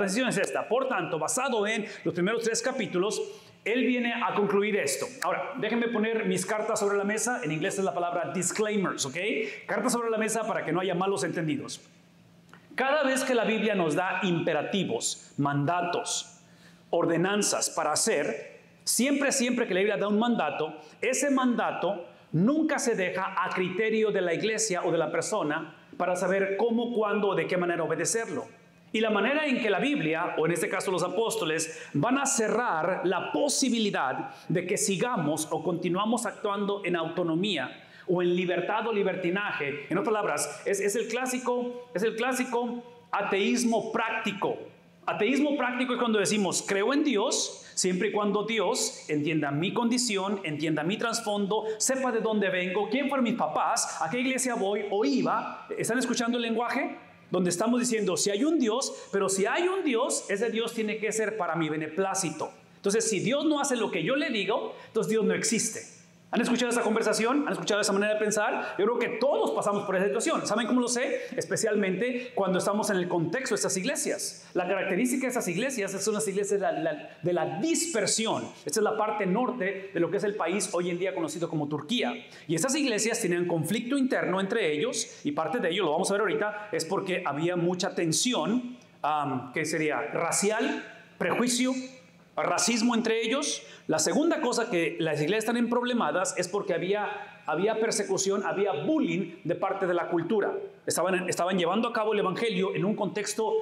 transición es esta. Por tanto, basado en los primeros 3 capítulos, él viene a concluir esto. Ahora, déjenme poner mis cartas sobre la mesa. En inglés es la palabra disclaimers, ¿ok? Cartas sobre la mesa para que no haya malos entendidos. Cada vez que la Biblia nos da imperativos, mandatos, ordenanzas para hacer, siempre que la Biblia da un mandato, ese mandato nunca se deja a criterio de la iglesia o de la persona para saber cómo, cuándo o de qué manera obedecerlo. Y la manera en que la Biblia, o en este caso los apóstoles, van a cerrar la posibilidad de que sigamos o continuamos actuando en autonomía o en libertad o libertinaje. En otras palabras, es el clásico ateísmo práctico. Ateísmo práctico es cuando decimos, creo en Dios, siempre y cuando Dios entienda mi condición, entienda mi trasfondo, sepa de dónde vengo, quién fueron mis papás, a qué iglesia voy o iba. ¿Están escuchando el lenguaje? Donde estamos diciendo, si hay un Dios, pero si hay un Dios, ese Dios tiene que ser para mi beneplácito. Entonces, si Dios no hace lo que yo le digo, entonces Dios no existe. ¿Han escuchado esa conversación? ¿Han escuchado esa manera de pensar? Yo creo que todos pasamos por esa situación. ¿Saben cómo lo sé? Especialmente cuando estamos en el contexto de estas iglesias. La característica de esas iglesias son las iglesias de la dispersión. Esta es la parte norte de lo que es el país hoy en día conocido como Turquía. Y estas iglesias tienen conflicto interno entre ellos, y parte de ello, lo vamos a ver ahorita, es porque había mucha tensión, que sería racial, prejuicio, racismo entre ellos. La segunda cosa que las iglesias están en problemadas es porque había persecución, había bullying de parte de la cultura. Estaban llevando a cabo el evangelio en un contexto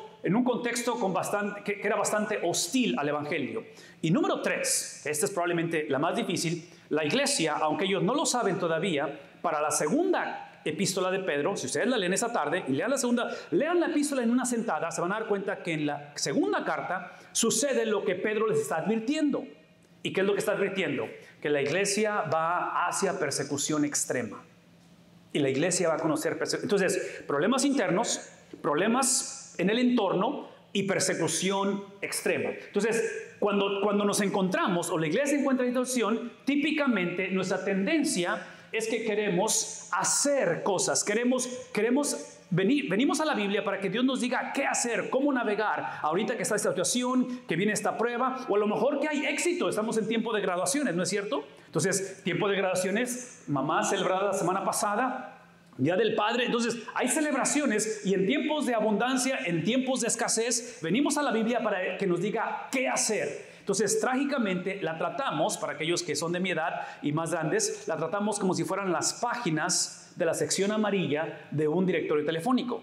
que era bastante hostil al evangelio. Y número 3, esta es probablemente la más difícil, la iglesia, aunque ellos no lo saben todavía, para la segunda epístola de Pedro, si ustedes la leen esa tarde y lean la epístola en una sentada, se van a dar cuenta que en la segunda carta sucede lo que Pedro les está advirtiendo. ¿Y qué es lo que está advirtiendo? Que la iglesia va hacia persecución extrema. Y la iglesia va a conocer persecución. Entonces, problemas internos, problemas en el entorno y persecución extrema. Entonces, cuando nos encontramos o la iglesia encuentra situación, típicamente nuestra tendencia es que queremos hacer cosas, venimos a la Biblia para que Dios nos diga qué hacer, cómo navegar, ahorita que está esta situación, que viene esta prueba, o a lo mejor que hay éxito, estamos en tiempo de graduaciones, ¿no es cierto? Entonces, tiempo de graduaciones, mamá celebrada la semana pasada, Día del Padre. Entonces hay celebraciones, y en tiempos de abundancia, en tiempos de escasez, venimos a la Biblia para que nos diga qué hacer. Entonces, trágicamente, la tratamos, para aquellos que son de mi edad y más grandes, la tratamos como si fueran las páginas de la sección amarilla de un directorio telefónico,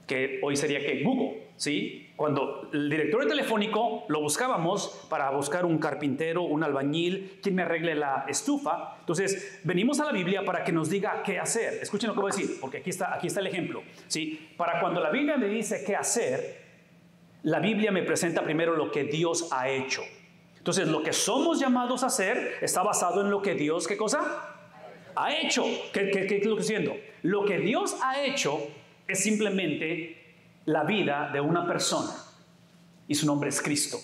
que hoy sería que Google, ¿sí? Cuando el directorio telefónico lo buscábamos para buscar un carpintero, un albañil, quien me arregle la estufa. Entonces, venimos a la Biblia para que nos diga qué hacer. Escuchen lo que voy a decir, porque aquí está el ejemplo, ¿sí? Para cuando la Biblia me dice qué hacer, la Biblia me presenta primero lo que Dios ha hecho. Entonces, lo que somos llamados a hacer está basado en lo que Dios, ¿qué cosa? Ha hecho. ¿Qué es lo que estoy diciendo? Lo que Dios ha hecho es simplemente la vida de una persona, y su nombre es Cristo.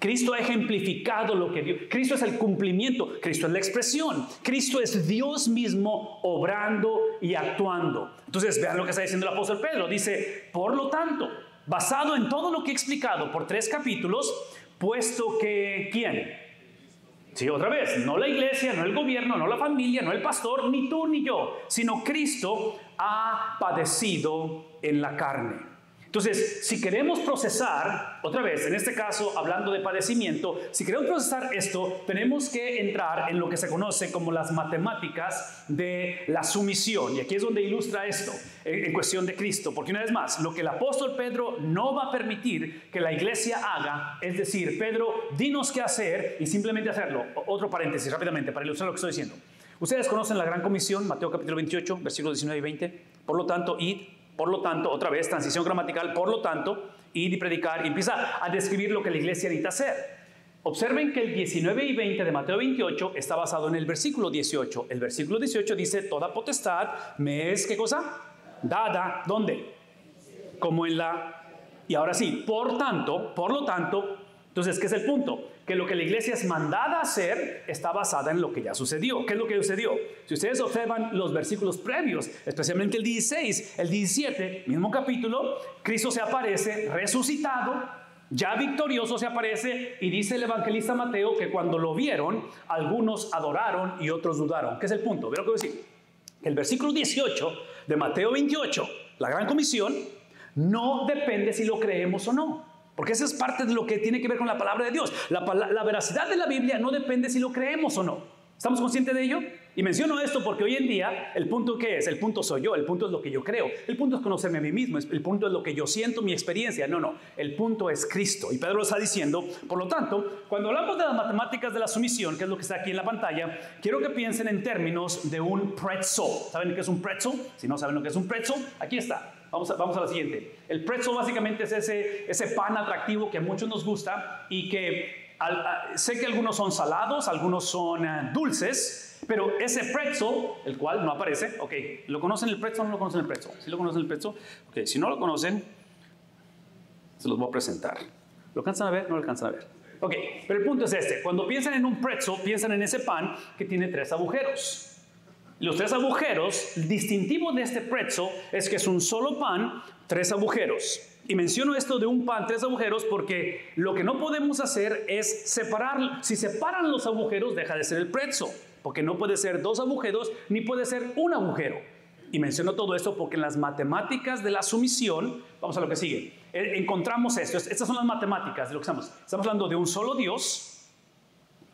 Cristo ha ejemplificado lo que Dios. Cristo es el cumplimiento, Cristo es la expresión, Cristo es Dios mismo obrando y actuando. Entonces, vean lo que está diciendo el apóstol Pedro. Dice, por lo tanto, basado en todo lo que he explicado por 3 capítulos, puesto que, ¿quién? Sí, otra vez, no la iglesia, no el gobierno, no la familia, no el pastor, ni tú ni yo, sino Cristo ha padecido en la carne. Entonces, si queremos procesar, otra vez, en este caso, hablando de padecimiento, si queremos procesar esto, tenemos que entrar en lo que se conoce como las matemáticas de la sumisión. Y aquí es donde ilustra esto, en cuestión de Cristo. Porque una vez más, lo que el apóstol Pedro no va a permitir que la iglesia haga, es decir, Pedro, dinos qué hacer y simplemente hacerlo. Otro paréntesis rápidamente para ilustrar lo que estoy diciendo. Ustedes conocen la gran comisión, Mateo capítulo 28, versículos 19 y 20. Por lo tanto, otra vez, transición gramatical, por lo tanto, ir y predicar, y empieza a describir lo que la iglesia necesita hacer. Observen que el 19 y 20 de Mateo 28 está basado en el versículo 18. El versículo 18 dice, toda potestad me es, ¿qué cosa? Dada, ¿dónde? Como en la... Y ahora sí, por lo tanto, Entonces, ¿qué es el punto? Que lo que la iglesia es mandada a hacer está basada en lo que ya sucedió. ¿Qué es lo que sucedió? Si ustedes observan los versículos previos, especialmente el 16, el 17, mismo capítulo, Cristo se aparece resucitado, ya victorioso se aparece, y dice el evangelista Mateo que cuando lo vieron, algunos adoraron y otros dudaron. ¿Qué es el punto? Ve lo que voy a decir. El versículo 18 de Mateo 28, la gran comisión, no depende si lo creemos o no. Porque esa es parte de lo que tiene que ver con la palabra de Dios. La veracidad de la Biblia no depende si lo creemos o no. ¿Estamos conscientes de ello? Y menciono esto porque hoy en día, ¿el punto qué es? El punto soy yo, el punto es lo que yo creo. El punto es conocerme a mí mismo, el punto es lo que yo siento, mi experiencia. No, el punto es Cristo. Y Pedro lo está diciendo. Por lo tanto, cuando hablamos de las matemáticas de la sumisión, que es lo que está aquí en la pantalla, quiero que piensen en términos de un pretzel. ¿Saben qué es un pretzel? Si no saben lo que es un pretzel, aquí está. Vamos a la siguiente. El pretzel básicamente es ese pan atractivo que a muchos nos gusta y que sé que algunos son salados, algunos son dulces, pero ese pretzel, el cual no aparece, ok, ¿lo conocen el pretzel o no lo conocen el pretzel? ¿Sí lo conocen el pretzel? Ok, si no lo conocen, se los voy a presentar. ¿Lo alcanzan a ver? ¿No lo alcanzan a ver? Ok, pero el punto es este. Cuando piensan en un pretzel, piensan en ese pan que tiene 3 agujeros. Los 3 agujeros, el distintivo de este pretzel es que es un solo pan, 3 agujeros. Y menciono esto de un pan, 3 agujeros, porque lo que no podemos hacer es separar. Si separan los agujeros, deja de ser el pretzel, porque no puede ser 2 agujeros, ni puede ser un agujero. Y menciono todo esto porque en las matemáticas de la sumisión, vamos a lo que sigue, encontramos esto. Estas son las matemáticas de lo que estamos hablando de un solo Dios.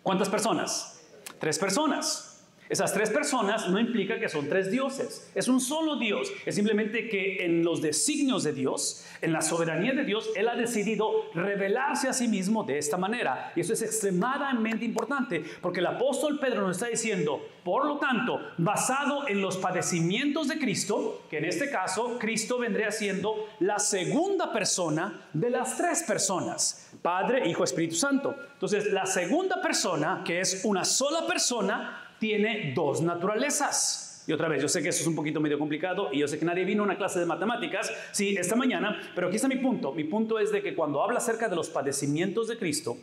¿Cuántas personas? 3 personas. Esas 3 personas no implica que son 3 dioses, es un solo Dios. Es simplemente que en los designios de Dios, en la soberanía de Dios, Él ha decidido revelarse a sí mismo de esta manera. Y eso es extremadamente importante, porque el apóstol Pedro nos está diciendo, por lo tanto, basado en los padecimientos de Cristo, que en este caso Cristo vendría siendo la segunda persona de las 3 personas, Padre, Hijo, Espíritu Santo. Entonces, la segunda persona, que es una sola persona, tiene 2 naturalezas. Y otra vez, yo sé que eso es un poquito medio complicado y yo sé que nadie vino a una clase de matemáticas, sí, esta mañana, pero aquí está mi punto. Mi punto es de que cuando habla acerca de los padecimientos de Cristo,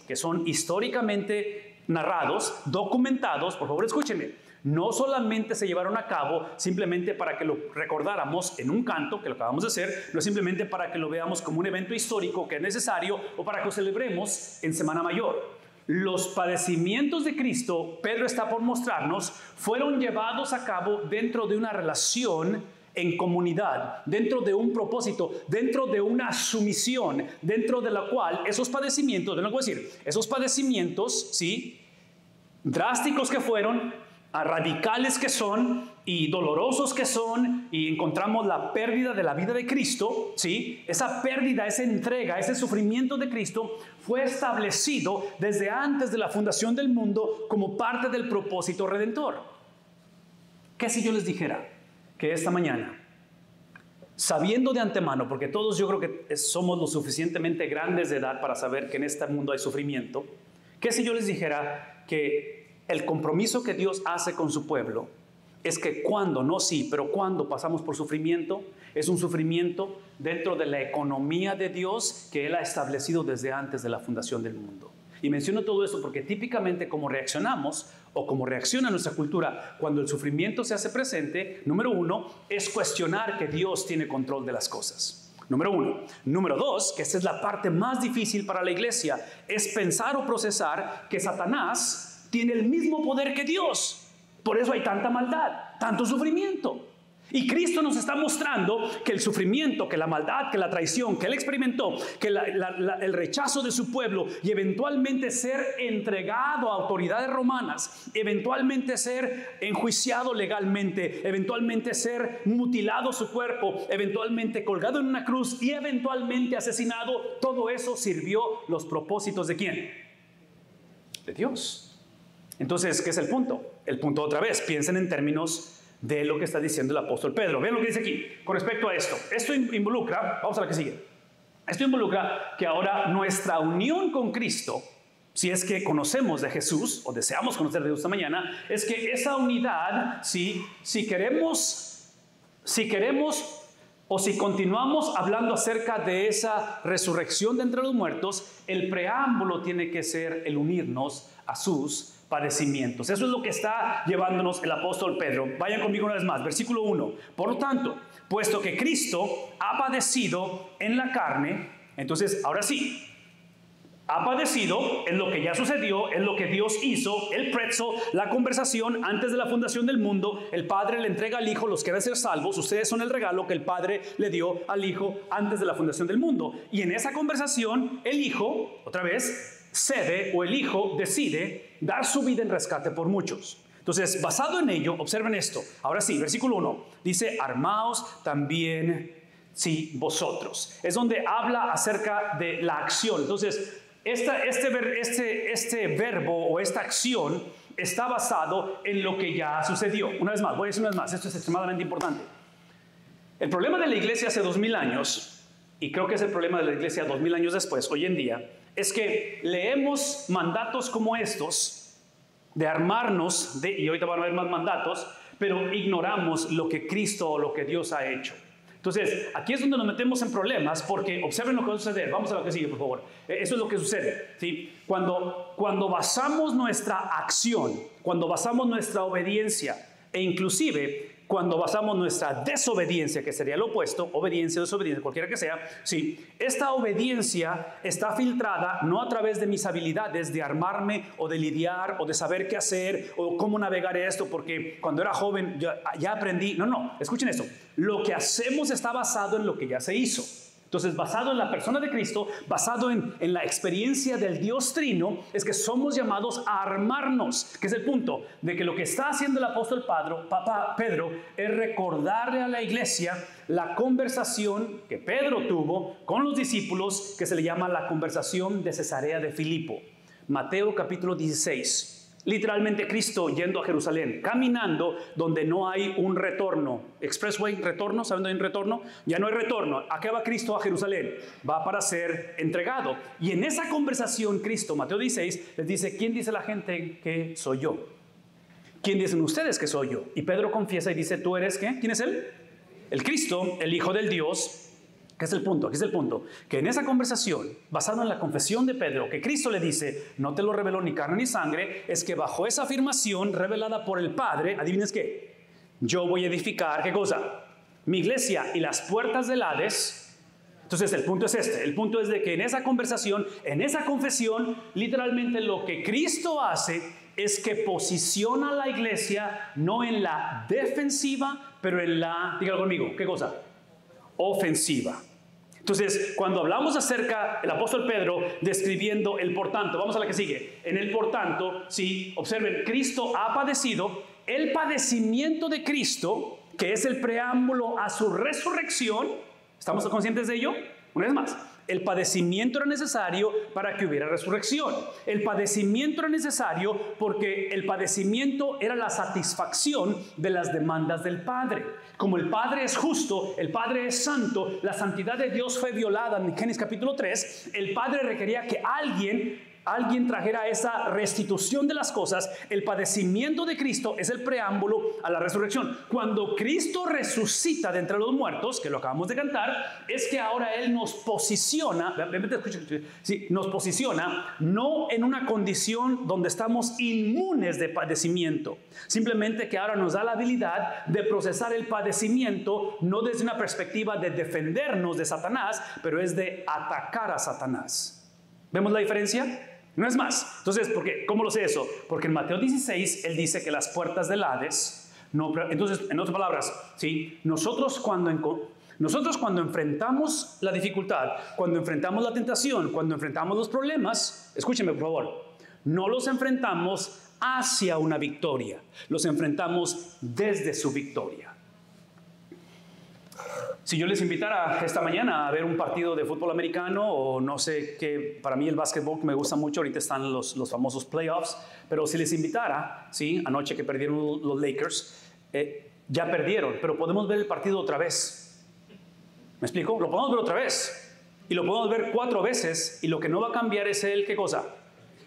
que son históricamente narrados, documentados, por favor escúchenme, no solamente se llevaron a cabo simplemente para que lo recordáramos en un canto, que lo acabamos de hacer, no simplemente para que lo veamos como un evento histórico que es necesario o para que lo celebremos en Semana Mayor. Los padecimientos de Cristo, Pedro está por mostrarnos, fueron llevados a cabo dentro de una relación en comunidad, dentro de un propósito, dentro de una sumisión, dentro de la cual esos padecimientos, esos padecimientos, sí, drásticos que fueron, radicales que son y dolorosos que son, y encontramos la pérdida de la vida de Cristo, ¿sí? Esa pérdida, esa entrega, ese sufrimiento de Cristo fue establecido desde antes de la fundación del mundo como parte del propósito redentor. ¿Qué si yo les dijera que esta mañana, sabiendo de antemano, porque todos yo creo que somos lo suficientemente grandes de edad para saber que en este mundo hay sufrimiento, qué si yo les dijera que el compromiso que Dios hace con su pueblo es que cuando pasamos por sufrimiento, es un sufrimiento dentro de la economía de Dios que Él ha establecido desde antes de la fundación del mundo. Y menciono todo esto porque típicamente como reaccionamos o como reacciona nuestra cultura cuando el sufrimiento se hace presente, número 1, es cuestionar que Dios tiene control de las cosas. Número 1. Número 2, que esta es la parte más difícil para la iglesia, es pensar o procesar que Satanás tiene el mismo poder que Dios. Por eso hay tanta maldad, tanto sufrimiento. Y Cristo nos está mostrando que el sufrimiento, que la maldad, que la traición que Él experimentó, que el rechazo de su pueblo y eventualmente ser entregado a autoridades romanas, eventualmente ser enjuiciado legalmente, eventualmente ser mutilado su cuerpo, eventualmente colgado en una cruz y eventualmente asesinado, todo eso sirvió los propósitos ¿de quién? De Dios. Entonces, ¿qué es el punto? El punto otra vez, piensen en términos de lo que está diciendo el apóstol Pedro. Vean lo que dice aquí con respecto a esto. Esto involucra, vamos a la que sigue. Esto involucra que ahora nuestra unión con Cristo, si es que conocemos de Jesús o deseamos conocer de Dios esta mañana, es que esa unidad, si queremos o si continuamos hablando acerca de esa resurrección de entre los muertos, el preámbulo tiene que ser el unirnos a sus padecimientos. Eso es lo que está llevándonos el apóstol Pedro. Vayan conmigo una vez más, versículo 1. Por lo tanto, puesto que Cristo ha padecido en la carne, entonces ahora sí, ha padecido, es lo que ya sucedió, es lo que Dios hizo, el prezzo, la conversación antes de la fundación del mundo. El Padre le entrega al Hijo los que deben ser salvos. Ustedes son el regalo que el Padre le dio al Hijo antes de la fundación del mundo. Y en esa conversación, el Hijo, otra vez, cede, o el Hijo decide dar su vida en rescate por muchos. Entonces, basado en ello, observen esto. Ahora sí, versículo 1, dice, armaos también, sí, vosotros. Es donde habla acerca de la acción. Entonces, este verbo o esta acción está basado en lo que ya sucedió. Una vez más, voy a decir una vez más, esto es extremadamente importante. El problema de la iglesia hace 2000 años, y creo que es el problema de la iglesia 2000 años después, hoy en día, es que leemos mandatos como estos, de armarnos, y ahorita van a haber más mandatos, pero ignoramos lo que Cristo o lo que Dios ha hecho. Entonces, aquí es donde nos metemos en problemas, porque observen lo que va a suceder. Vamos a lo que sigue, por favor. Eso es lo que sucede, ¿sí? Cuando basamos nuestra acción, cuando basamos nuestra obediencia, e inclusive cuando basamos nuestra desobediencia, que sería lo opuesto, obediencia, desobediencia, cualquiera que sea, sí, esta obediencia está filtrada no a través de mis habilidades de armarme o de lidiar o de saber qué hacer o cómo navegar esto, porque cuando era joven ya aprendí. No, escuchen esto. Lo que hacemos está basado en lo que ya se hizo. Entonces, basado en la persona de Cristo, basado en la experiencia del Dios Trino, es que somos llamados a armarnos, que es el punto de que lo que está haciendo el apóstol Pedro es recordarle a la iglesia la conversación que Pedro tuvo con los discípulos, que se le llama la conversación de Cesarea de Filipo. Mateo capítulo 16. Literalmente Cristo yendo a Jerusalén, caminando donde no hay un retorno. Expressway, retorno, ¿saben dónde hay un retorno? Ya no hay retorno. ¿A qué va Cristo a Jerusalén? Va para ser entregado. Y en esa conversación Cristo, Mateo 16, les dice, ¿quién dice la gente que soy yo? ¿Quién dicen ustedes que soy yo? Y Pedro confiesa y dice, ¿tú eres qué? ¿Quién es él? El Cristo, el Hijo del Dios. ¿Qué es el punto? Aquí es el punto. Que en esa conversación, basada en la confesión de Pedro, que Cristo le dice, no te lo reveló ni carne ni sangre, es que bajo esa afirmación revelada por el Padre, ¿adivines qué? Yo voy a edificar, ¿qué cosa? Mi iglesia, y las puertas del Hades. Entonces el punto es este. El punto es de que en esa conversación, en esa confesión, literalmente lo que Cristo hace es que posiciona a la iglesia no en la defensiva, pero en la, dígalo conmigo, ¿qué cosa? Ofensiva. Entonces, cuando hablamos acerca, el apóstol Pedro describiendo el por tanto, vamos a la que sigue. En el por tanto, sí, observen, Cristo ha padecido. El padecimiento de Cristo, que es el preámbulo a su resurrección, ¿estamos conscientes de ello? Una vez más, el padecimiento era necesario para que hubiera resurrección. El padecimiento era necesario porque el padecimiento era la satisfacción de las demandas del Padre. Como el Padre es justo, el Padre es santo, la santidad de Dios fue violada en Génesis capítulo 3, el Padre requería que alguien trajera esa restitución de las cosas. El padecimiento de Cristo es el preámbulo a la resurrección. Cuando Cristo resucita de entre los muertos, que lo acabamos de cantar, es que ahora Él nos posiciona, nos posiciona no en una condición donde estamos inmunes de padecimiento, simplemente que ahora nos da la habilidad de procesar el padecimiento no desde una perspectiva de defendernos de Satanás, pero es de atacar a Satanás. ¿Vemos la diferencia? No es más. Entonces, ¿cómo lo sé eso? Porque en Mateo 16, Él dice que las puertas del Hades, entonces, en otras palabras, ¿sí? Nosotros cuando enfrentamos la dificultad, cuando enfrentamos la tentación, cuando enfrentamos los problemas, escúchenme por favor, no los enfrentamos hacia una victoria, los enfrentamos desde su victoria. Si yo les invitara esta mañana a ver un partido de fútbol americano o no sé qué, para mí el básquetbol me gusta mucho, ahorita están los famosos playoffs, pero si les invitara, ¿sí? Anoche que perdieron los Lakers, ya perdieron, pero podemos ver el partido otra vez. ¿Me explico? Lo podemos ver otra vez y lo podemos ver 4 veces y lo que no va a cambiar es ¿qué cosa?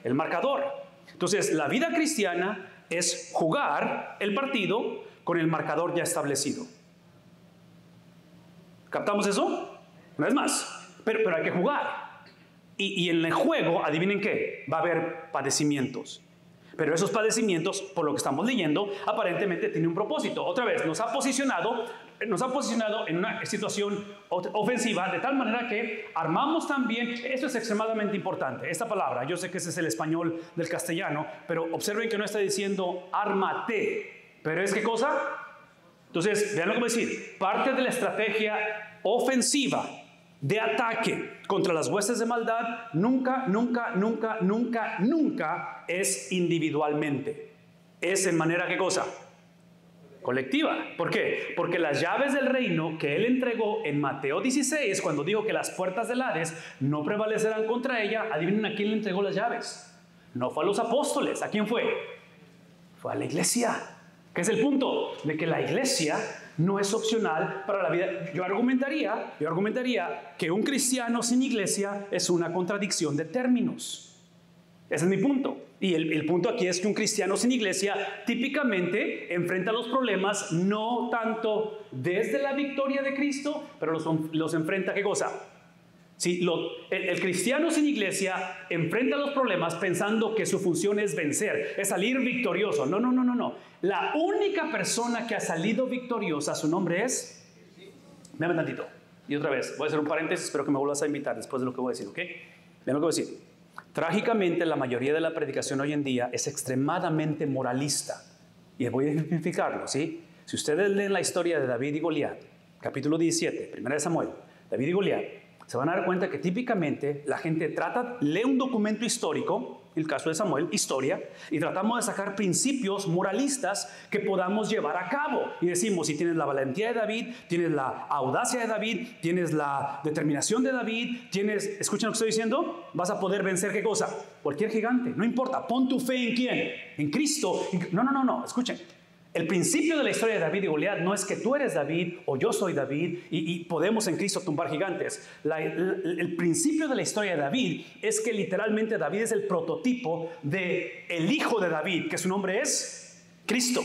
El marcador. Entonces, la vida cristiana es jugar el partido con el marcador ya establecido. ¿Captamos eso? No es más, pero hay que jugar. Y en el juego, adivinen qué, va a haber padecimientos. Pero esos padecimientos, por lo que estamos leyendo, aparentemente tienen un propósito. Otra vez, nos ha posicionado en una situación ofensiva, de tal manera que armamos también. Esto es extremadamente importante, esta palabra. Yo sé que ese es el español del castellano, pero observen que no está diciendo ármate. ¿Pero es qué cosa? Entonces, vean lo que voy a decir. Parte de la estrategia ofensiva de ataque contra las huestes de maldad nunca es individualmente. Es en manera, ¿qué cosa? Colectiva. ¿Por qué? Porque las llaves del reino que él entregó en Mateo 16, cuando dijo que las puertas del Hades no prevalecerán contra ella, adivinen a quién le entregó las llaves. No fue a los apóstoles. ¿A quién fue? Fue a la iglesia. ¿Qué es el punto? De que la iglesia no es opcional para la vida. Yo argumentaría que un cristiano sin iglesia es una contradicción de términos. Ese es mi punto. Y el punto aquí es que un cristiano sin iglesia típicamente enfrenta los problemas no tanto desde la victoria de Cristo, pero los enfrenta, ¿qué cosa? Sí, el cristiano sin iglesia enfrenta los problemas pensando que su función es vencer, es salir victorioso. No. La única persona que ha salido victoriosa, su nombre es... Véame tantito. Y otra vez, voy a hacer un paréntesis, espero que me vuelvas a invitar después de lo que voy a decir, ¿ok? Vean lo que voy a decir. Trágicamente, la mayoría de la predicación hoy en día es extremadamente moralista. Y voy a ejemplificarlo, ¿sí? Si ustedes leen la historia de David y Goliat, capítulo 17, 1 de Samuel, David y Goliat, se van a dar cuenta que típicamente la gente lee un documento histórico, el caso de Samuel, historia, y tratamos de sacar principios moralistas que podamos llevar a cabo. Y decimos, si tienes la valentía de David, tienes la audacia de David, tienes la determinación de David, ¿escuchan lo que estoy diciendo? Vas a poder vencer, ¿qué cosa? Cualquier gigante, no importa, pon tu fe ¿en quién? En Cristo. No, escuchen. El principio de la historia de David y Goliat no es que tú eres David o yo soy David y podemos en Cristo tumbar gigantes. El principio de la historia de David es que literalmente David es el prototipo del hijo de David, que su nombre es Cristo.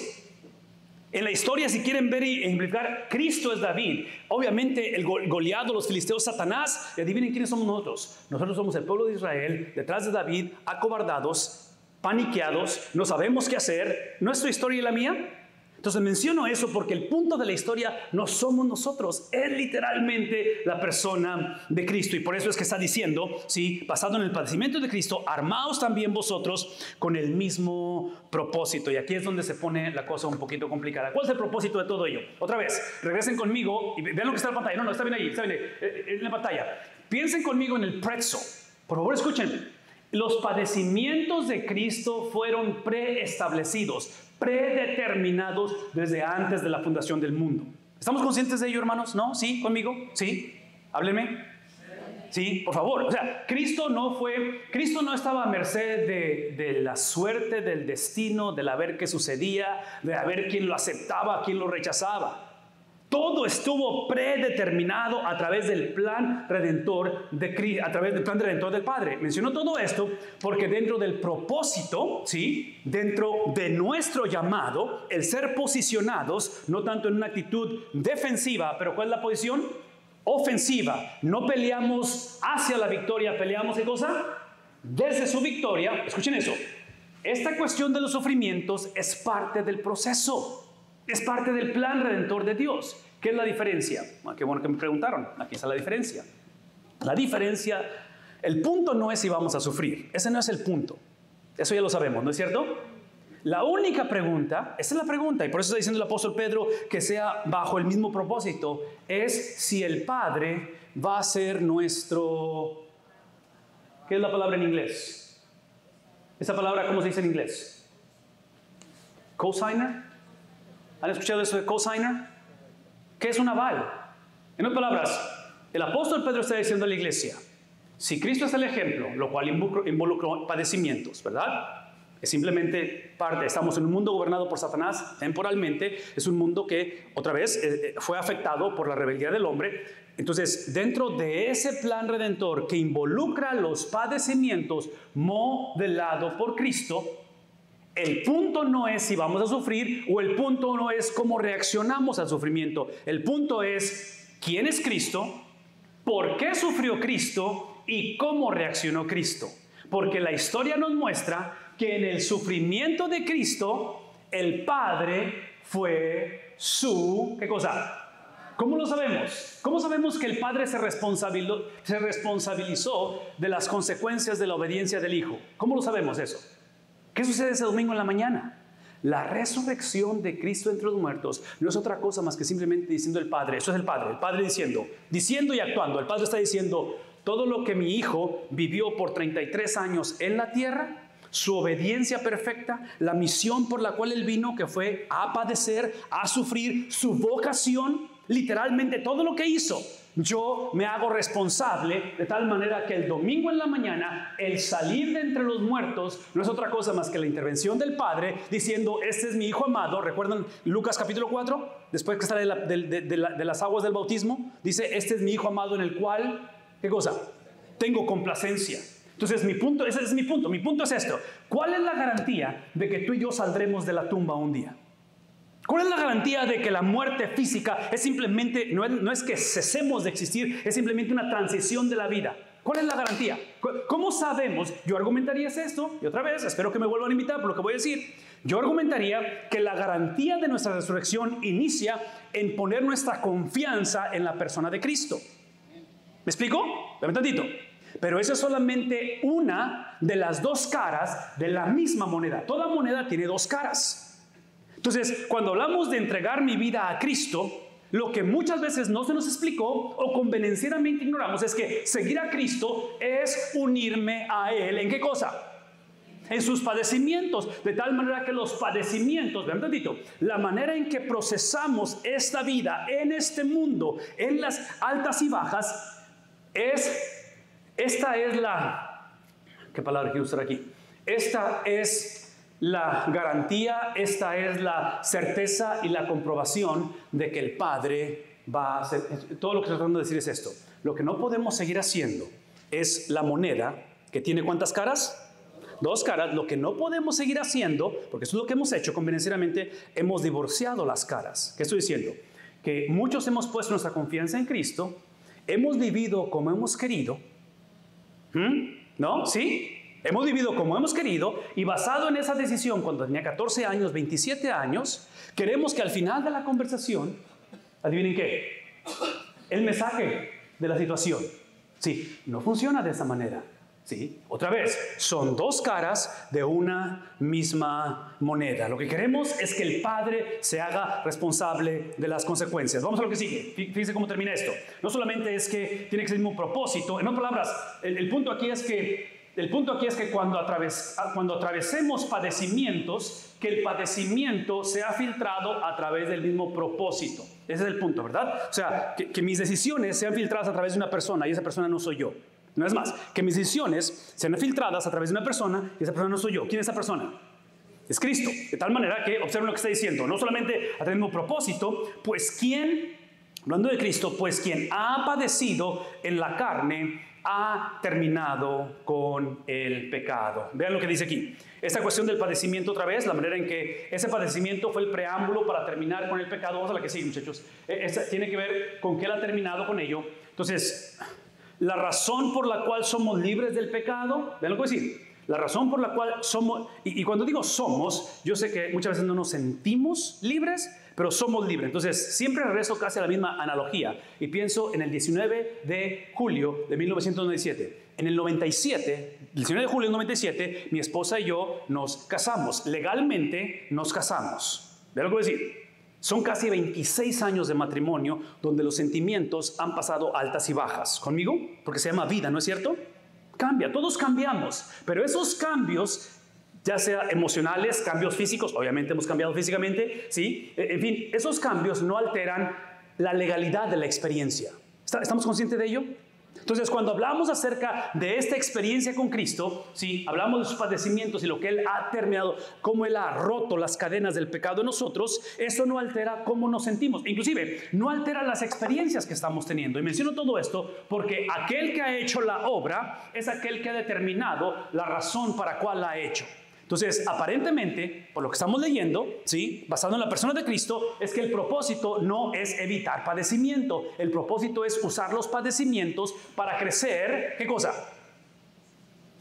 En la historia, si quieren ver y ejemplificar, Cristo es David. Obviamente el Goliat o los filisteos, Satanás. Y adivinen quiénes somos nosotros. Nosotros somos el pueblo de Israel, detrás de David, acobardados, paniqueados, no sabemos qué hacer. ¿No es tu historia y la mía? Entonces menciono eso porque el punto de la historia no somos nosotros, es literalmente la persona de Cristo. Y por eso es que está diciendo, sí, basado en el padecimiento de Cristo, armaos también vosotros con el mismo propósito. Y aquí es donde se pone la cosa un poquito complicada. ¿Cuál es el propósito de todo ello? Otra vez, regresen conmigo y vean lo que está en la pantalla. No, está bien ahí, en la pantalla. Piensen conmigo en el pretzel. Por favor, escuchen. Los padecimientos de Cristo fueron preestablecidos, predeterminados desde antes de la fundación del mundo. ¿Estamos conscientes de ello, hermanos? ¿No? ¿Sí? ¿Conmigo? ¿Sí? Háblenme. Sí, por favor. O sea, Cristo no estaba a merced de la suerte, del destino, del a ver qué sucedía, de a ver quién lo aceptaba, quién lo rechazaba. Todo estuvo predeterminado a través del plan redentor de Cristo, a través del plan redentor del Padre. Menciono todo esto porque dentro del propósito, ¿sí? Dentro de nuestro llamado, el ser posicionados, no tanto en una actitud defensiva, pero ¿cuál es la posición? Ofensiva. No peleamos hacia la victoria, peleamos ¿qué cosa? Desde su victoria. Escuchen eso. Esta cuestión de los sufrimientos es parte del proceso. Es parte del plan redentor de Dios. ¿Qué es la diferencia? Qué bueno que me preguntaron. Aquí está la diferencia. La diferencia, el punto no es si vamos a sufrir. Ese no es el punto. Eso ya lo sabemos, ¿no es cierto? La única pregunta, esa es la pregunta, y por eso está diciendo el apóstol Pedro que sea bajo el mismo propósito, es si el Padre va a ser nuestro... ¿Qué es la palabra en inglés? ¿Esa palabra cómo se dice en inglés? ¿Cosigner? ¿Han escuchado eso de cosigner? ¿Qué es un aval? En otras palabras, el apóstol Pedro está diciendo a la iglesia, si Cristo es el ejemplo, lo cual involucró padecimientos, ¿verdad? Es simplemente parte, estamos en un mundo gobernado por Satanás temporalmente, es un mundo que otra vez fue afectado por la rebeldía del hombre. Entonces, dentro de ese plan redentor que involucra los padecimientos modelado por Cristo, el punto no es si vamos a sufrir o el punto no es cómo reaccionamos al sufrimiento. El punto es quién es Cristo, por qué sufrió Cristo y cómo reaccionó Cristo. Porque la historia nos muestra que en el sufrimiento de Cristo, el Padre fue su, ¿qué cosa? ¿Cómo lo sabemos? ¿Cómo sabemos que el Padre se responsabilizó de las consecuencias de la obediencia del Hijo? ¿Cómo lo sabemos eso? ¿Qué sucede ese domingo en la mañana? La resurrección de Cristo entre los muertos no es otra cosa más que simplemente diciendo el Padre. Eso es el Padre diciendo y actuando. El Padre está diciendo, todo lo que mi Hijo vivió por 33 años en la tierra, su obediencia perfecta, la misión por la cual Él vino, que fue a padecer, a sufrir, su vocación, literalmente todo lo que hizo, yo me hago responsable, de tal manera que el domingo en la mañana, el salir de entre los muertos no es otra cosa más que la intervención del Padre diciendo, este es mi Hijo amado. ¿Recuerdan Lucas capítulo 4? Después que sale de las aguas del bautismo, dice, este es mi Hijo amado en el cual, ¿qué cosa? Tengo complacencia. Entonces ese es mi punto es esto. ¿Cuál es la garantía de que tú y yo saldremos de la tumba un día? ¿Cuál es la garantía de que la muerte física es simplemente, no es que cesemos de existir, es simplemente una transición de la vida? ¿Cuál es la garantía? ¿Cómo sabemos? Yo argumentaría esto, y otra vez, espero que me vuelvan a invitar por lo que voy a decir. Yo argumentaría que la garantía de nuestra resurrección inicia en poner nuestra confianza en la persona de Cristo. ¿Me explico? Dame tantito. Pero esa es solamente una de las dos caras de la misma moneda. Toda moneda tiene dos caras. Entonces, cuando hablamos de entregar mi vida a Cristo, lo que muchas veces no se nos explicó o convenencieramente ignoramos es que seguir a Cristo es unirme a Él. ¿En qué cosa? En sus padecimientos. De tal manera que los padecimientos, vean tantito, la manera en que procesamos esta vida en este mundo, en las altas y bajas, esta es la, ¿qué palabra quiero usar aquí? Esta es la garantía, esta es la certeza y la comprobación de que el Padre va a hacer. Todo lo que estoy tratando de decir es esto. Lo que no podemos seguir haciendo es la moneda que tiene ¿cuántas caras? Dos caras. Lo que no podemos seguir haciendo, porque eso es lo que hemos hecho convenencieramente, hemos divorciado las caras. ¿Qué estoy diciendo? Que muchos hemos puesto nuestra confianza en Cristo, hemos vivido como hemos querido. ¿No? ¿Sí? Hemos vivido como hemos querido y basado en esa decisión cuando tenía 14 años, 27 años, queremos que al final de la conversación, adivinen qué, Él me saque de la situación. Sí, no funciona de esa manera. Sí, otra vez, son dos caras de una misma moneda. Lo que queremos es que el Padre se haga responsable de las consecuencias. Vamos a lo que sigue. Fíjense cómo termina esto. No solamente es que tiene que ser el mismo propósito. En otras palabras, el punto aquí es que cuando atravesemos padecimientos, que el padecimiento sea filtrado a través del mismo propósito. Ese es el punto, ¿verdad? O sea, que mis decisiones sean filtradas a través de una persona y esa persona no soy yo. No es más, que mis decisiones sean filtradas a través de una persona y esa persona no soy yo. ¿Quién es esa persona? Es Cristo. De tal manera que, observen lo que está diciendo, no solamente a través del mismo propósito, pues quien, hablando de Cristo, pues quien ha padecido en la carne, ha terminado con el pecado. Vean lo que dice aquí. Esta cuestión del padecimiento otra vez, la manera en que ese padecimiento fue el preámbulo para terminar con el pecado. Vamos a la que sigue, muchachos. Tiene que ver con que Él ha terminado con ello. Entonces, la razón por la cual somos libres del pecado, vean lo que voy a decir. La razón por la cual somos, y cuando digo somos, yo sé que muchas veces no nos sentimos libres, pero somos libres. Entonces, siempre regreso casi a la misma analogía y pienso en el 19 de julio de 1997. En el 97, el 19 de julio del 97, mi esposa y yo nos casamos. Legalmente nos casamos. ¿Vean lo que voy a decir? Son casi 26 años de matrimonio donde los sentimientos han pasado altas y bajas. ¿Conmigo? Porque se llama vida, ¿no es cierto? Cambia, todos cambiamos, pero esos cambios, ya sea emocionales, cambios físicos, obviamente hemos cambiado físicamente, ¿sí? En fin, esos cambios no alteran la legalidad de la experiencia. ¿Estamos conscientes de ello? Entonces, cuando hablamos acerca de esta experiencia con Cristo, ¿sí? Hablamos de sus padecimientos y lo que Él ha terminado, cómo Él ha roto las cadenas del pecado en nosotros, eso no altera cómo nos sentimos. Inclusive, no altera las experiencias que estamos teniendo. Y menciono todo esto porque aquel que ha hecho la obra es aquel que ha determinado la razón para cual la ha hecho. Entonces, aparentemente, por lo que estamos leyendo, ¿sí?, basado en la persona de Cristo, es que el propósito no es evitar padecimiento. El propósito es usar los padecimientos para crecer, ¿qué cosa?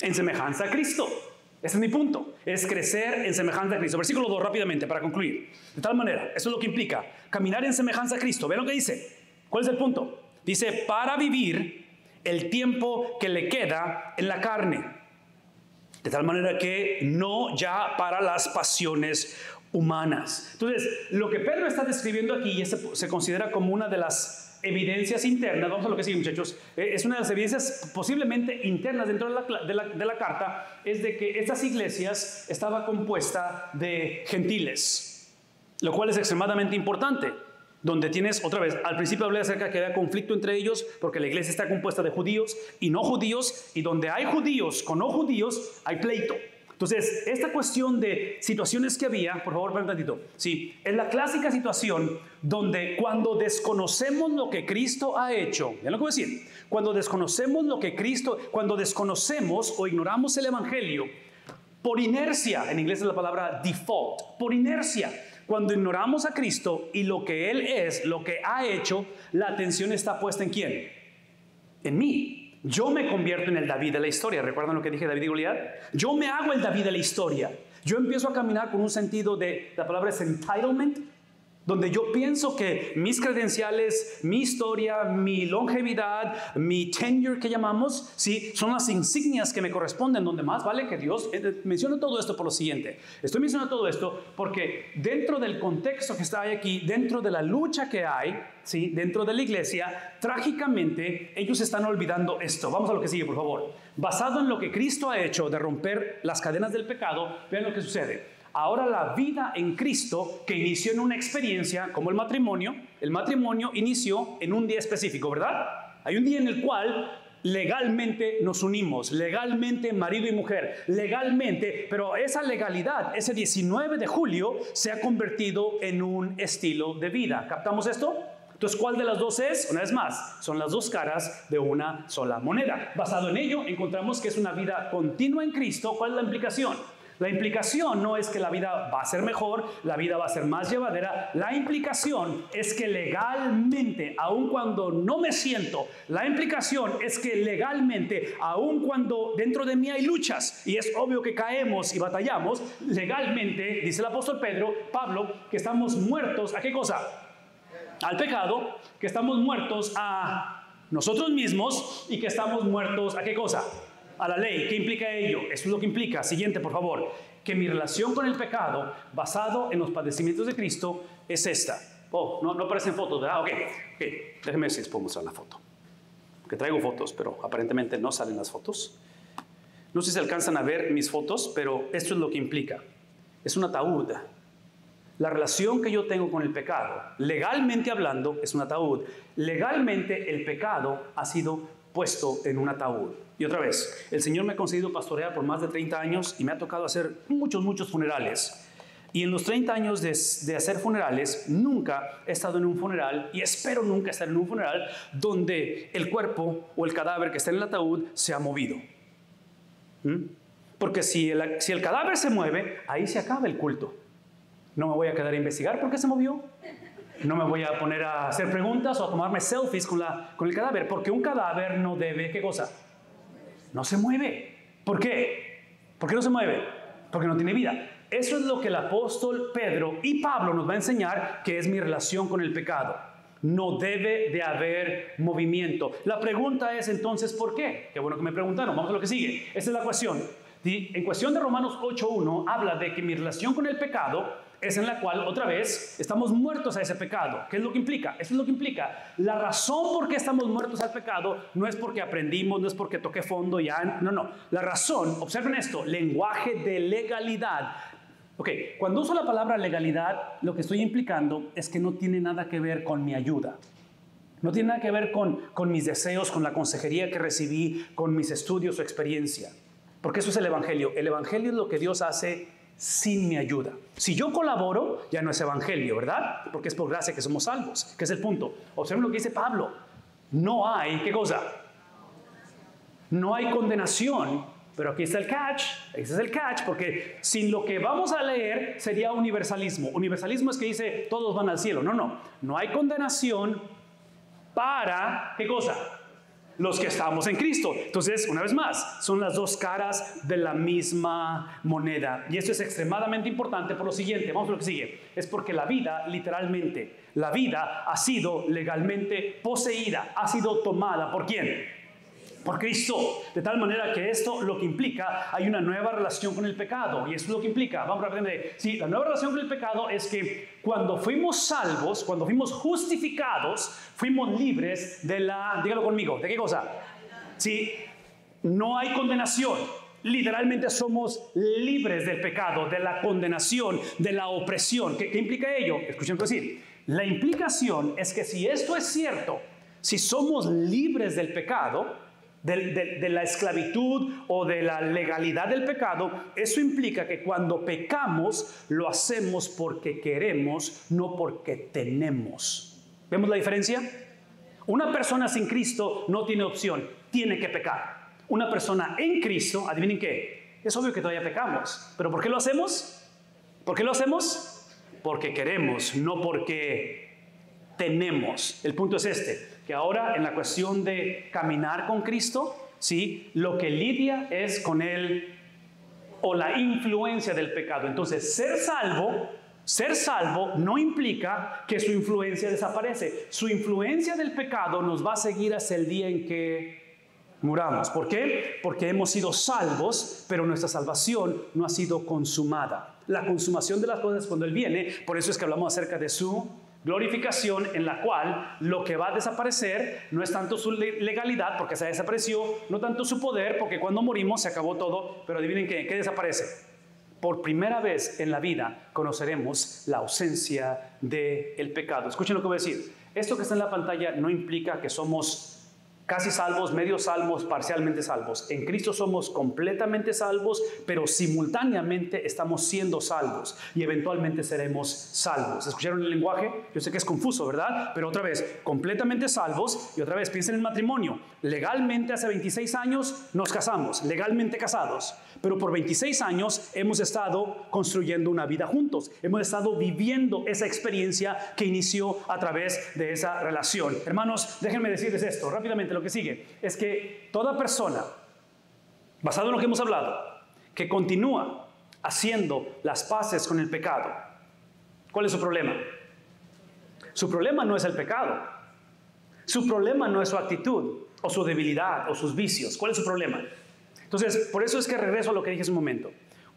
En semejanza a Cristo. Ese es mi punto, es crecer en semejanza a Cristo. Versículo 2, rápidamente, para concluir. De tal manera, eso es lo que implica, caminar en semejanza a Cristo. ¿Ven lo que dice? ¿Cuál es el punto? Dice, para vivir el tiempo que le queda en la carne. De tal manera que no ya para las pasiones humanas. Entonces, lo que Pedro está describiendo aquí, y se considera como una de las evidencias internas, vamos a lo que sigue, muchachos, es una de las evidencias posiblemente internas dentro de la carta, es de que estas iglesias estaban compuestas de gentiles, lo cual es extremadamente importante. Donde tienes, otra vez, al principio hablé acerca de que había conflicto entre ellos, porque la iglesia está compuesta de judíos y no judíos, y donde hay judíos con no judíos, hay pleito. Entonces, esta cuestión de situaciones que había, por favor, ven un tantito, sí, es la clásica situación donde cuando desconocemos lo que Cristo ha hecho, ¿ya lo que voy a decir? Cuando desconocemos lo que Cristo, cuando desconocemos o ignoramos el evangelio, por inercia, en inglés es la palabra default, por inercia, cuando ignoramos a Cristo y lo que Él es, lo que ha hecho, la atención está puesta ¿en quién? En mí. Yo me convierto en el David de la historia. ¿Recuerdan lo que dije de David y Goliat? Yo me hago el David de la historia. Yo empiezo a caminar con un sentido de, la palabra es entitlement, donde yo pienso que mis credenciales, mi historia, mi longevidad, mi tenure que llamamos, ¿sí?, son las insignias que me corresponden, donde más vale que Dios. Menciono todo esto por lo siguiente. Estoy mencionando todo esto porque dentro del contexto que está aquí, dentro de la lucha que hay, ¿sí?, dentro de la iglesia, trágicamente ellos están olvidando esto. Vamos a lo que sigue, por favor. Basado en lo que Cristo ha hecho de romper las cadenas del pecado, vean lo que sucede. Ahora la vida en Cristo, que inició en una experiencia como el matrimonio inició en un día específico, ¿verdad? Hay un día en el cual legalmente nos unimos, legalmente marido y mujer, legalmente, pero esa legalidad, ese 19 de julio, se ha convertido en un estilo de vida. ¿Captamos esto? Entonces, ¿cuál de las dos es? Una vez más, son las dos caras de una sola moneda. Basado en ello, encontramos que es una vida continua en Cristo. ¿Cuál es la implicación? La implicación no es que la vida va a ser mejor, la vida va a ser más llevadera. La implicación es que legalmente, aun cuando no me siento, la implicación es que legalmente, aun cuando dentro de mí hay luchas, y es obvio que caemos y batallamos, legalmente, dice el apóstol Pablo, que estamos muertos, ¿a qué cosa? Al pecado, que estamos muertos a nosotros mismos y que estamos muertos ¿a qué cosa? A la ley. ¿Qué implica ello? Eso es lo que implica. Siguiente, por favor. Que mi relación con el pecado, basado en los padecimientos de Cristo, es esta. Oh, no aparecen fotos, ¿verdad? Ok. Déjenme ver si les puedo mostrar la foto. Que traigo fotos, pero aparentemente no salen las fotos. No sé si se alcanzan a ver mis fotos, pero esto es lo que implica. Es un ataúd. La relación que yo tengo con el pecado, legalmente hablando, es un ataúd. Legalmente el pecado ha sido puesto en un ataúd. Y otra vez, el Señor me ha concedido pastorear por más de 30 años y me ha tocado hacer muchos funerales. Y en los 30 años de hacer funerales, nunca he estado en un funeral, y espero nunca estar en un funeral, donde el cuerpo o el cadáver que está en el ataúd se ha movido. Porque si el cadáver se mueve, ahí se acaba el culto. No me voy a quedar a investigar por qué se movió. No me voy a poner a hacer preguntas o a tomarme selfies con el cadáver, porque un cadáver no debe, ¿qué cosa? No se mueve. ¿Por qué? ¿Por qué no se mueve? Porque no tiene vida. Eso es lo que el apóstol Pedro y Pablo nos va a enseñar, que es mi relación con el pecado. No debe de haber movimiento. La pregunta es entonces, ¿por qué? Qué bueno que me preguntaron. Vamos a lo que sigue. Esta es la cuestión. En cuestión de Romanos 8:1 habla de que mi relación con el pecado es en la cual, otra vez, estamos muertos a ese pecado. ¿Qué es lo que implica? Eso es lo que implica. La razón por qué estamos muertos al pecado no es porque aprendimos, no es porque toqué fondo ya. No. La razón, observen esto, lenguaje de legalidad. Ok, cuando uso la palabra legalidad, lo que estoy implicando es que no tiene nada que ver con mi ayuda. No tiene nada que ver con mis deseos, con la consejería que recibí, con mis estudios o experiencia. Porque eso es el evangelio. El evangelio es lo que Dios hace sin mi ayuda. Si yo colaboro, ya no es evangelio, ¿verdad? Porque es por gracia que somos salvos, que es el punto. Observen lo que dice Pablo. No hay, ¿qué cosa? No hay condenación. Pero aquí está el catch, ese es el catch, porque sin lo que vamos a leer sería universalismo. Universalismo es que dice todos van al cielo. No hay condenación para, ¿qué cosa? Los que estamos en Cristo. Entonces, una vez más, son las dos caras de la misma moneda. Y esto es extremadamente importante por lo siguiente. Vamos a lo que sigue. Es porque la vida, literalmente, la vida ha sido legalmente poseída, ha sido tomada. ¿Por quién? Por Cristo. De tal manera que esto lo que implica, hay una nueva relación con el pecado. Y eso es lo que implica. Vamos a aprender. Sí, la nueva relación con el pecado es que cuando fuimos salvos, cuando fuimos justificados, fuimos libres de la, dígalo conmigo, ¿de qué cosa? Sí, no hay condenación. Literalmente somos libres del pecado, de la condenación, de la opresión. ¿Qué implica ello? Escuchen decir. La implicación es que si esto es cierto, si somos libres del pecado, de la esclavitud o de la legalidad del pecado, eso implica que cuando pecamos lo hacemos porque queremos, no porque tenemos. ¿Vemos la diferencia? Una persona sin Cristo no tiene opción, tiene que pecar. Una persona en Cristo, adivinen qué, es obvio que todavía pecamos, pero ¿por qué lo hacemos? ¿Por qué lo hacemos? Porque queremos, no porque tenemos. El punto es este, que ahora en la cuestión de caminar con Cristo, ¿sí? Lo que lidia es con él o la influencia del pecado. Entonces, ser salvo no implica que su influencia desaparece. Su influencia del pecado nos va a seguir hasta el día en que muramos. ¿Por qué? Porque hemos sido salvos, pero nuestra salvación no ha sido consumada. La consumación de las cosas cuando Él viene, por eso es que hablamos acerca de su glorificación, en la cual lo que va a desaparecer no es tanto su legalidad, porque se desapareció, no tanto su poder, porque cuando morimos se acabó todo, pero adivinen qué desaparece. Por primera vez en la vida conoceremos la ausencia del pecado. Escuchen lo que voy a decir. Esto que está en la pantalla no implica que somos casi salvos, medio salvos, parcialmente salvos. En Cristo somos completamente salvos, pero simultáneamente estamos siendo salvos y eventualmente seremos salvos. ¿Escucharon el lenguaje? Yo sé que es confuso, ¿verdad? Pero otra vez, completamente salvos. Y otra vez, piensen en el matrimonio. Legalmente hace 26 años nos casamos, legalmente casados. Pero por 26 años hemos estado construyendo una vida juntos. Hemos estado viviendo esa experiencia que inició a través de esa relación. Hermanos, déjenme decirles esto rápidamente. Lo que sigue es que toda persona, basado en lo que hemos hablado, que continúa haciendo las paces con el pecado, ¿cuál es su problema? Su problema no es el pecado. Su problema no es su actitud o su debilidad o sus vicios. ¿Cuál es su problema? Entonces, por eso es que regreso a lo que dije hace un momento.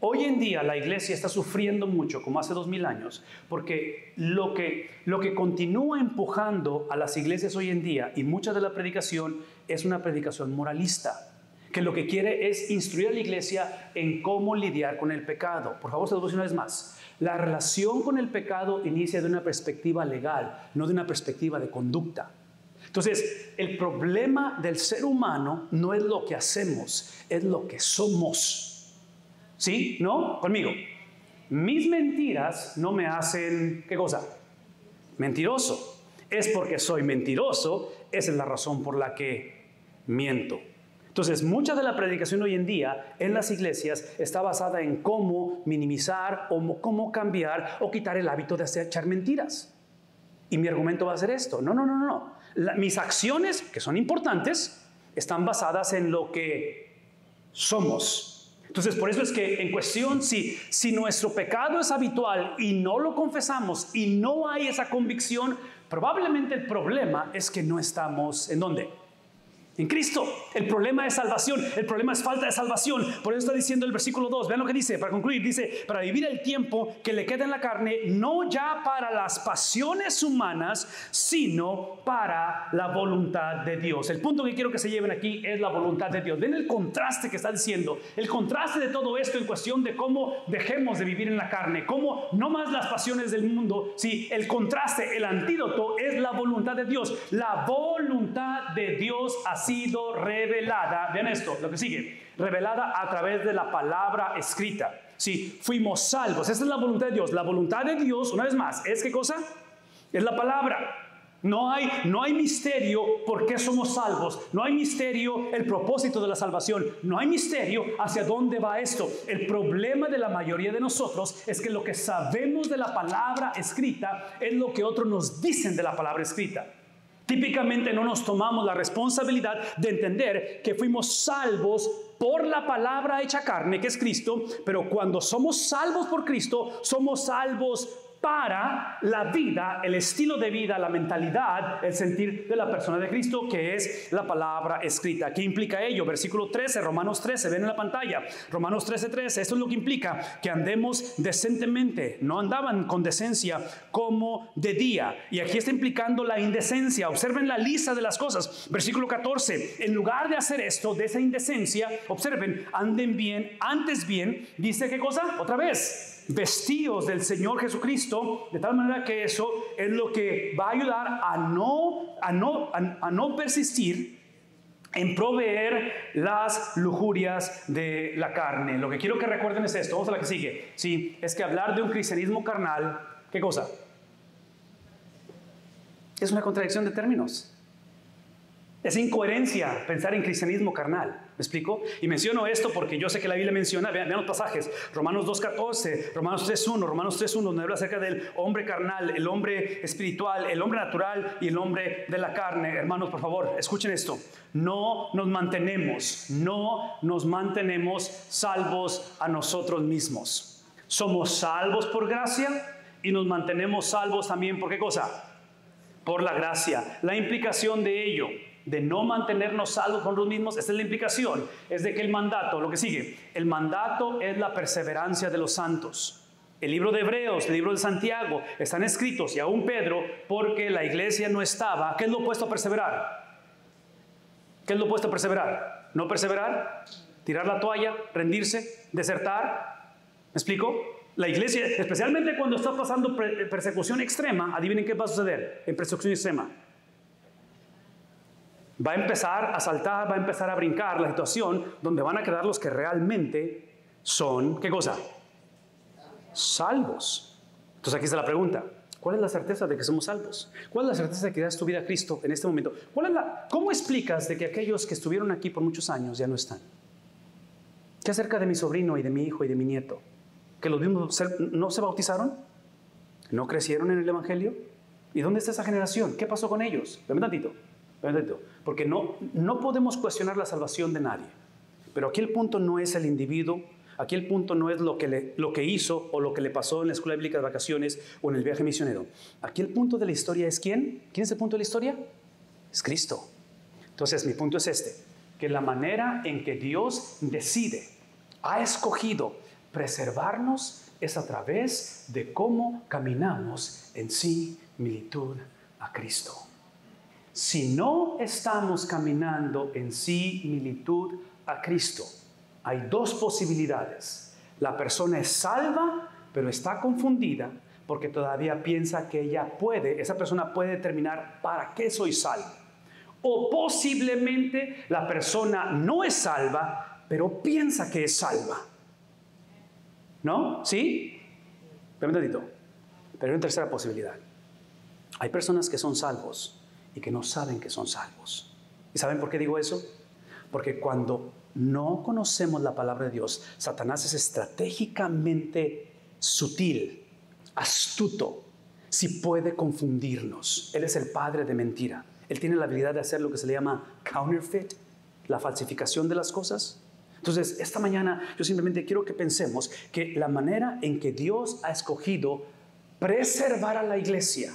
Hoy en día la iglesia está sufriendo mucho, como hace 2000 años, porque lo que continúa empujando a las iglesias hoy en día, y mucha de la predicación es una predicación moralista, que lo que quiere es instruir a la iglesia en cómo lidiar con el pecado. Por favor, se lo voy a decir una vez más. La relación con el pecado inicia de una perspectiva legal, no de una perspectiva de conducta. Entonces, el problema del ser humano no es lo que hacemos, es lo que somos. ¿Sí? ¿No? Conmigo. Mis mentiras no me hacen, ¿qué cosa? Mentiroso. Es porque soy mentiroso, esa es la razón por la que miento. Entonces, mucha de la predicación hoy en día en las iglesias está basada en cómo minimizar o cómo cambiar o quitar el hábito de echar mentiras. Y mi argumento va a ser esto. No. Mis acciones, que son importantes, están basadas en lo que somos. Entonces, por eso es que en cuestión, si nuestro pecado es habitual y no lo confesamos y no hay esa convicción, probablemente el problema es que no estamos, ¿en dónde? En Cristo. El problema es salvación, el problema es falta de salvación. Por eso está diciendo el versículo 2, vean lo que dice, para concluir, dice, para vivir el tiempo que le queda en la carne, no ya para las pasiones humanas, sino para la voluntad de Dios. El punto que quiero que se lleven aquí es la voluntad de Dios. Ven el contraste que está diciendo, el contraste de todo esto en cuestión de cómo dejemos de vivir en la carne, cómo no más las pasiones del mundo, sí, el contraste, el antídoto es la voluntad de Dios. La voluntad de Dios ha sido revelada, vean esto, lo que sigue, revelada a través de la palabra escrita. Sí, fuimos salvos, esa es la voluntad de Dios. La voluntad de Dios, una vez más, ¿es qué cosa? Es la palabra. No hay misterio por qué somos salvos. No hay misterio el propósito de la salvación. No hay misterio hacia dónde va esto. El problema de la mayoría de nosotros es que lo que sabemos de la palabra escrita es lo que otros nos dicen de la palabra escrita. Típicamente no nos tomamos la responsabilidad de entender que fuimos salvos por la palabra hecha carne, que es Cristo, pero cuando somos salvos por Cristo, somos salvos para la vida, el estilo de vida, la mentalidad, el sentir de la persona de Cristo, que es la palabra escrita. ¿Qué implica ello? Versículo 13, Romanos 13, ven en la pantalla. Romanos 13, 13, esto es lo que implica que andemos decentemente. No andaban con decencia como de día. Y aquí está implicando la indecencia. Observen la lista de las cosas. Versículo 14, en lugar de hacer esto, de esa indecencia, observen, anden bien, antes bien, dice ¿qué cosa? Otra vez. Vestidos del Señor Jesucristo, de tal manera que eso es lo que va a ayudar a no persistir en proveer las lujurias de la carne. Lo que quiero que recuerden es esto. Vamos a la que sigue. Sí, es que hablar de un cristianismo carnal, ¿qué cosa? Es una contradicción de términos. Es incoherencia pensar en cristianismo carnal. ¿Me explico? Y menciono esto porque yo sé que la Biblia menciona, vean los pasajes, Romanos 2.14, Romanos 3.1, Romanos 3.1, donde habla acerca del hombre carnal, el hombre espiritual, el hombre natural y el hombre de la carne. Hermanos, por favor, escuchen esto. No nos mantenemos salvos a nosotros mismos. Somos salvos por gracia y nos mantenemos salvos también, ¿por qué cosa? Por la gracia. La implicación de ello, de no mantenernos salvos con los mismos, esta es la implicación, es de que el mandato, lo que sigue, el mandato es la perseverancia de los santos. El libro de Hebreos, el libro de Santiago, están escritos, y aún Pedro, porque la iglesia no estaba. ¿Qué es lo opuesto a perseverar? ¿Qué es lo opuesto a perseverar? ¿No perseverar? ¿Tirar la toalla? ¿Rendirse? ¿Desertar? ¿Me explico? La iglesia, especialmente cuando está pasando persecución extrema, adivinen qué va a suceder en persecución extrema. Va a empezar a saltar, va a empezar a brincar la situación donde van a quedar los que realmente son, ¿qué cosa? Salvos. Entonces aquí está la pregunta. ¿Cuál es la certeza de que somos salvos? ¿Cuál es la certeza de que das tu vida a Cristo en este momento? ¿Cómo explicas de que aquellos que estuvieron aquí por muchos años ya no están? ¿Qué acerca de mi sobrino y de mi hijo y de mi nieto? ¿Que los mismos no se bautizaron? ¿No crecieron en el Evangelio? ¿Y dónde está esa generación? ¿Qué pasó con ellos? Ven tantito. Porque no podemos cuestionar la salvación de nadie. Pero aquí el punto no es el individuo, aquí el punto no es lo que hizo o lo que le pasó en la escuela bíblica de vacaciones o en el viaje misionero. Aquí el punto de la historia es ¿quién? ¿Quién es el punto de la historia? Es Cristo. Entonces mi punto es este, que la manera en que Dios ha escogido preservarnos es a través de cómo caminamos en similitud a Cristo. Si no estamos caminando en similitud a Cristo, hay dos posibilidades. La persona es salva, pero está confundida porque todavía piensa que esa persona puede determinar para qué soy salvo. O posiblemente la persona no es salva, pero piensa que es salva. ¿No? ¿Sí? Pero hay una tercera posibilidad. Hay personas que son salvos y que no saben que son salvos. ¿Y saben por qué digo eso? Porque cuando no conocemos la palabra de Dios, Satanás es estratégicamente sutil, astuto, si puede confundirnos. Él es el padre de mentira. Él tiene la habilidad de hacer lo que se le llama counterfeit, la falsificación de las cosas. Entonces, esta mañana yo simplemente quiero que pensemos que la manera en que Dios ha escogido preservar a la iglesia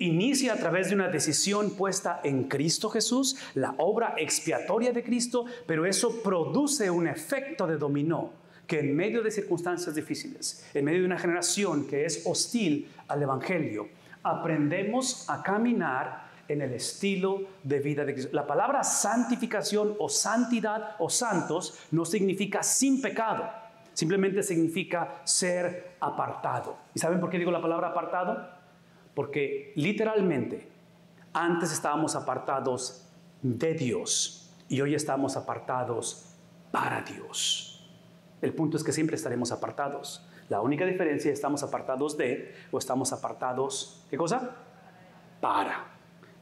inicia a través de una decisión puesta en Cristo Jesús, la obra expiatoria de Cristo, pero eso produce un efecto de dominó, que en medio de circunstancias difíciles, en medio de una generación que es hostil al Evangelio, aprendemos a caminar en el estilo de vida de Cristo. La palabra santificación o santidad o santos no significa sin pecado, simplemente significa ser apartado. ¿Y saben por qué digo la palabra apartado? Porque literalmente antes estábamos apartados de Dios y hoy estamos apartados para Dios. El punto es que siempre estaremos apartados. La única diferencia es estamos apartados de o estamos apartados, ¿qué cosa? para.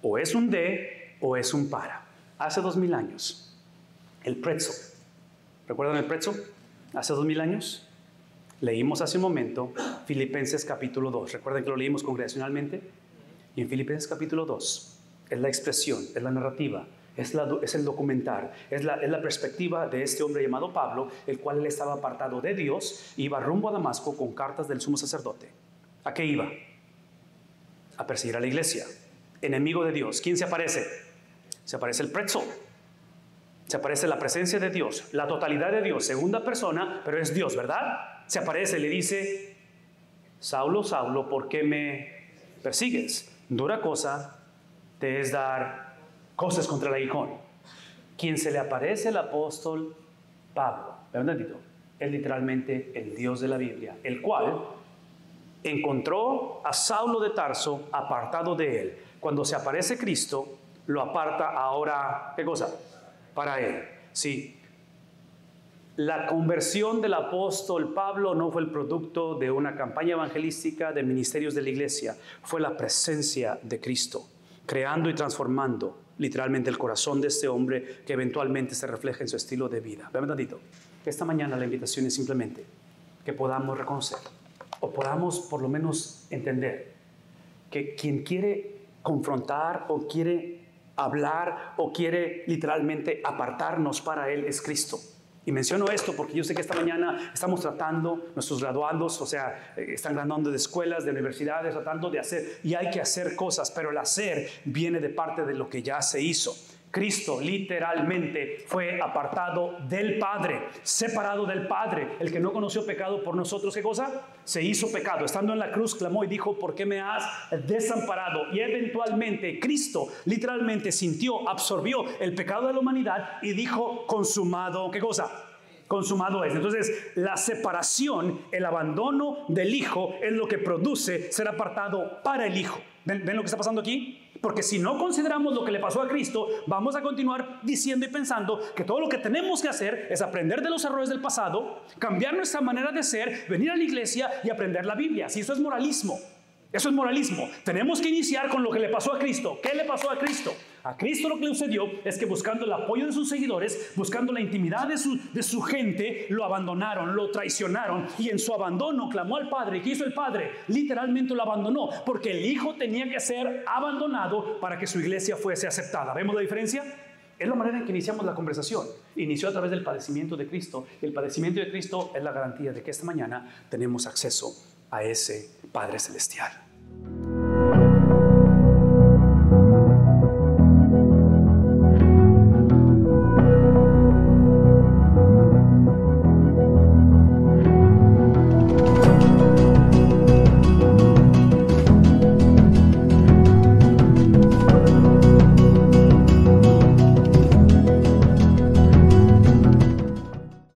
O es un de o es un para. Hace 2000 años, el pretzel. ¿Recuerdan el pretzel? Hace 2000 años, leímos hace un momento Filipenses capítulo 2. ¿Recuerdan que lo leímos congregacionalmente? Y en Filipenses capítulo 2 es la expresión, es la narrativa, es el documentar, es la perspectiva de este hombre llamado Pablo, el cual él estaba apartado de Dios, iba rumbo a Damasco con cartas del sumo sacerdote. ¿A qué iba? A perseguir a la iglesia. Enemigo de Dios. ¿Quién se aparece? Se aparece el pretzel. Se aparece la presencia de Dios, la totalidad de Dios, segunda persona, pero es Dios, ¿verdad? Se aparece y le dice: Saulo, Saulo, ¿por qué me persigues? Dura cosa te es dar cosas contra el aguijón. Quien se le aparece al apóstol Pablo, ¿verdad? Es literalmente el Dios de la Biblia, el cual encontró a Saulo de Tarso apartado de él. Cuando se aparece Cristo, lo aparta ahora, ¿qué cosa? Para él. Sí. La conversión del apóstol Pablo no fue el producto de una campaña evangelística de ministerios de la iglesia, fue la presencia de Cristo, creando y transformando literalmente el corazón de este hombre, que eventualmente se refleja en su estilo de vida. Vean tantito. Esta mañana la invitación es simplemente que podamos reconocer, o podamos por lo menos entender, que quien quiere confrontar o quiere hablar o quiere literalmente apartarnos para Él es Cristo. Y menciono esto porque yo sé que esta mañana estamos tratando, nuestros graduados, o sea, están graduando de escuelas, de universidades, tratando de hacer, y hay que hacer cosas, pero el hacer viene de parte de lo que ya se hizo. Cristo literalmente fue apartado del Padre, separado del Padre. El que no conoció pecado por nosotros, ¿qué cosa? Se hizo pecado. Estando en la cruz clamó y dijo: ¿por qué me has desamparado? Y eventualmente Cristo literalmente sintió, absorbió el pecado de la humanidad y dijo: consumado, ¿qué cosa? Consumado es. Entonces, la separación, el abandono del Hijo es lo que produce ser apartado para el Hijo. ¿Ven lo que está pasando aquí? Porque si no consideramos lo que le pasó a Cristo, vamos a continuar diciendo y pensando que todo lo que tenemos que hacer es aprender de los errores del pasado, cambiar nuestra manera de ser, venir a la iglesia y aprender la Biblia. Si eso es moralismo, eso es moralismo. Tenemos que iniciar con lo que le pasó a Cristo. ¿Qué le pasó a Cristo? A Cristo lo que le sucedió es que, buscando el apoyo de sus seguidores, buscando la intimidad de su gente, lo abandonaron, lo traicionaron, y en su abandono clamó al Padre. ¿Qué hizo el Padre? Literalmente lo abandonó, porque el Hijo tenía que ser abandonado para que su iglesia fuese aceptada. ¿Vemos la diferencia? Es la manera en que iniciamos la conversación. Inició a través del padecimiento de Cristo. El padecimiento de Cristo es la garantía de que esta mañana tenemos acceso a ese Padre Celestial.